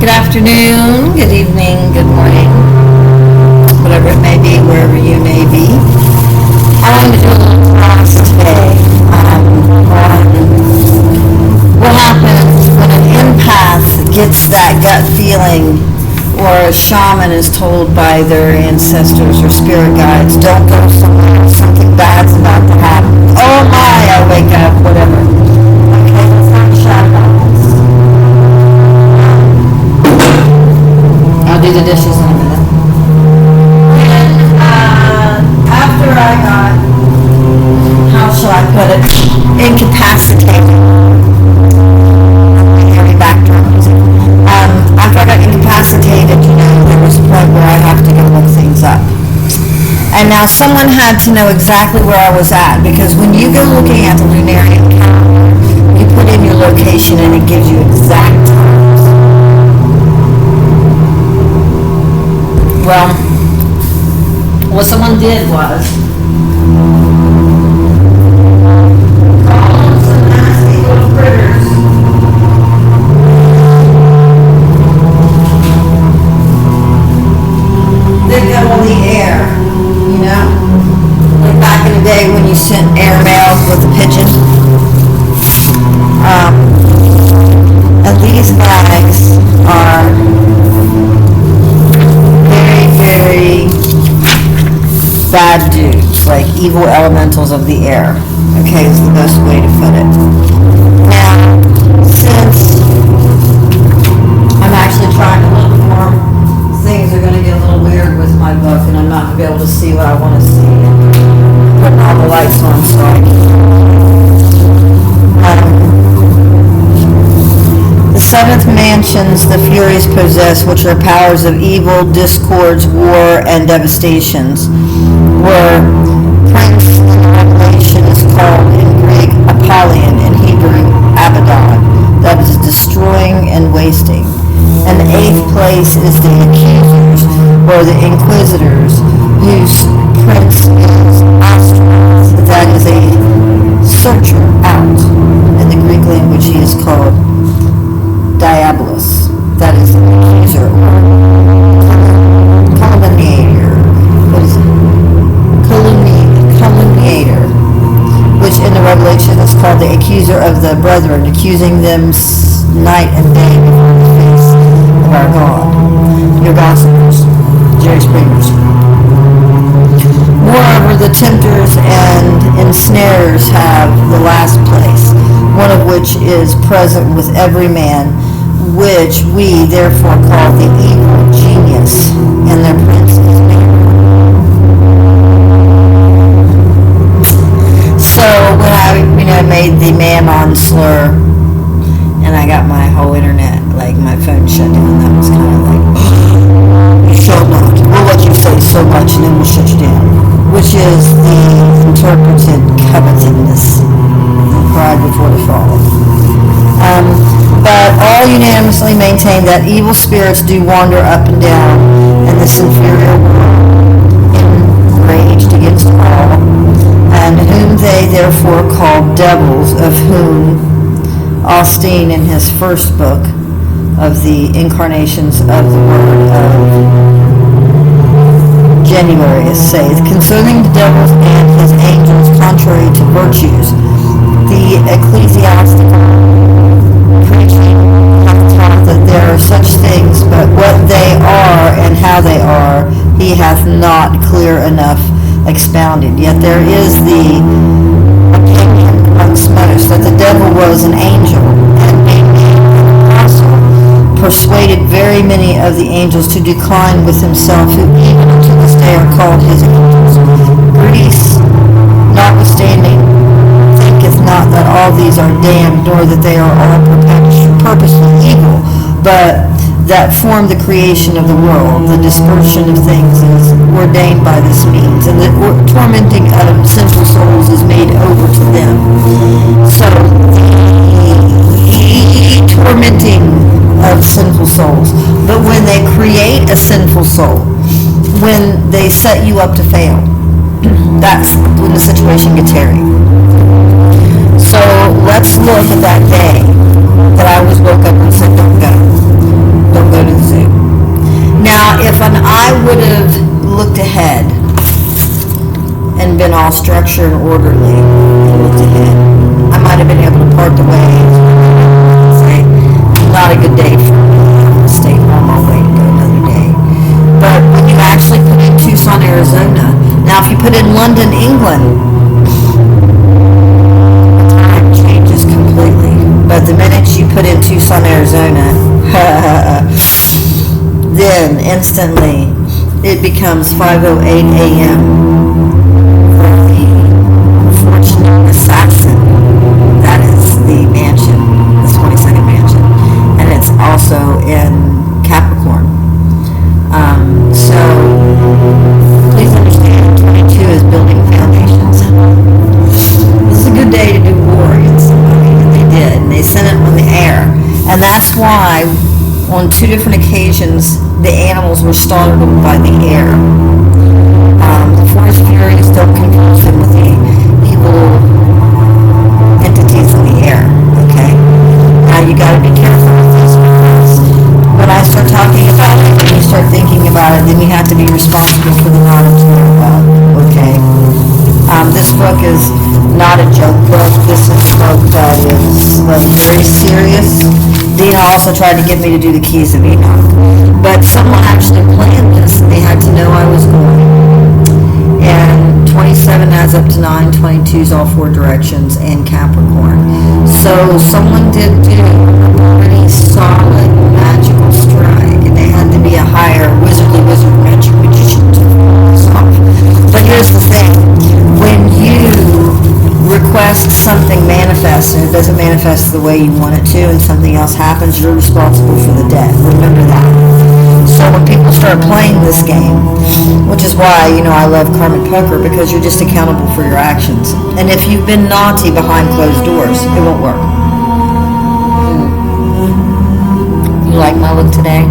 Good afternoon, good evening, good morning, whatever it may be, wherever you may be. I wanted to do a little class today on what happens when an empath gets that gut feeling, or a shaman is told by their ancestors or spirit guides, don't go somewhere, something bad's about to happen. Oh my, I wake up, whatever. Okay, let's have a shot about this. I'll do the dishes in a minute. And after I got, how shall I put it, incapacitated. After I got incapacitated, there was a point where I have to go look things up. And now someone had to know exactly where I was at, because when you go looking at the Lunarian calendar, you put in your location and it gives you exact times. Well, what someone did was call some nasty little critters. They go on the air, like back in the day when you sent airmail with the pigeon. And these guys are very, very bad dudes, like evil elementals of the air. Okay, is the best way to put it. Now, since I'm actually trying to look for things are going to get a little weird with my book, and I'm not going to be able to see what I want to see. Putting all the lights on so I the seventh mansions the Furies possess, which are powers of evil, discords, war, and devastations, were Prince in Revelation is called in Greek Apollyon, in Hebrew Abaddon, that is destroying and wasting. And the eighth place is the accusers, or the inquisitors, whose prince is Astra, that is a searcher out. In the Greek language he is called Diabolus, that is an accuser, or calumniator. What is it? Calumniator, which in the Revelation is called the accuser of the brethren, accusing them night and day before the face of our God. Your gossipers, Jerry Springers. Moreover, the tempters and ensnarers have the last place, one of which is present with every man, which we therefore call the evil genius, and their prince is Mary. So when I, made the Mammon slur, and I got my whole internet, like my phone shut down, that was kind of like, you shall not. We'll let you say so much and then we'll shut you down. Which is the interpreted covetousness, pride before the fall. But all unanimously maintain that evil spirits do wander up and down in this inferior world, enraged against all, and whom they therefore call devils, of whom Austin in his first book of the incarnations of the word of Januarius saith, concerning the devils and his angels contrary to virtues, the ecclesiastical preaching hath taught that there are such things, but what they are and how they are, he hath not clear enough expounded. Yet there is the opinion amongst most that the devil was an angel, and being an apostle, persuaded very many of the angels to decline with himself, who even to this day are called his angels. Greece, notwithstanding, thinketh not that all these are damned, nor that they are all purposely evil, but that form the creation of the world. The dispersion of things is ordained by this means, and the tormenting of sinful souls is made over to them. So, the tormenting of sinful souls. But when they create a sinful soul, when they set you up to fail, that's when the situation gets hairy. So let's look at that day that I was woke up and said, don't go been all structured and orderly and looked ahead. I might have been able to part the ways. Say, not a good day for me. I'm going to stay home. I'll wait and go another day. But when you actually put in Tucson, Arizona, now if you put in London, England, time changes completely. But the minute you put in Tucson, Arizona, then instantly it becomes 5:08 a.m. for the unfortunate assassin. That is the mansion, the 22nd mansion, and it's also in Capricorn. So please understand, 22 is building foundations. This is a good day to do war against somebody, and they did, and they sent it on the air, and that's why on 2 different occasions the animals were startled by the air. The forest furies don't confuse them with the evil entities in the air. Okay, now you got to be careful with this, because when I start talking about it, when you start thinking about it, then you have to be responsible for the knowledge thereof. Okay. This book is not a joke book. This is a book that is very serious. Dina also tried to get me to do the Keys of Enoch. But someone actually planned this, and they had to know I was going. And 27 adds up to 9, 22 is all 4 directions, and Capricorn. So someone did do a pretty solid magical strike, and they had to be a higher wizard magic magician to pull this off. But here's the thing. When you request something manifest and it doesn't manifest the way you want it to and something else happens, you're responsible for the debt. Remember that. So when people start playing this game, which is why, I love karmic poker, because you're just accountable for your actions. And if you've been naughty behind closed doors, it won't work. You like my look today?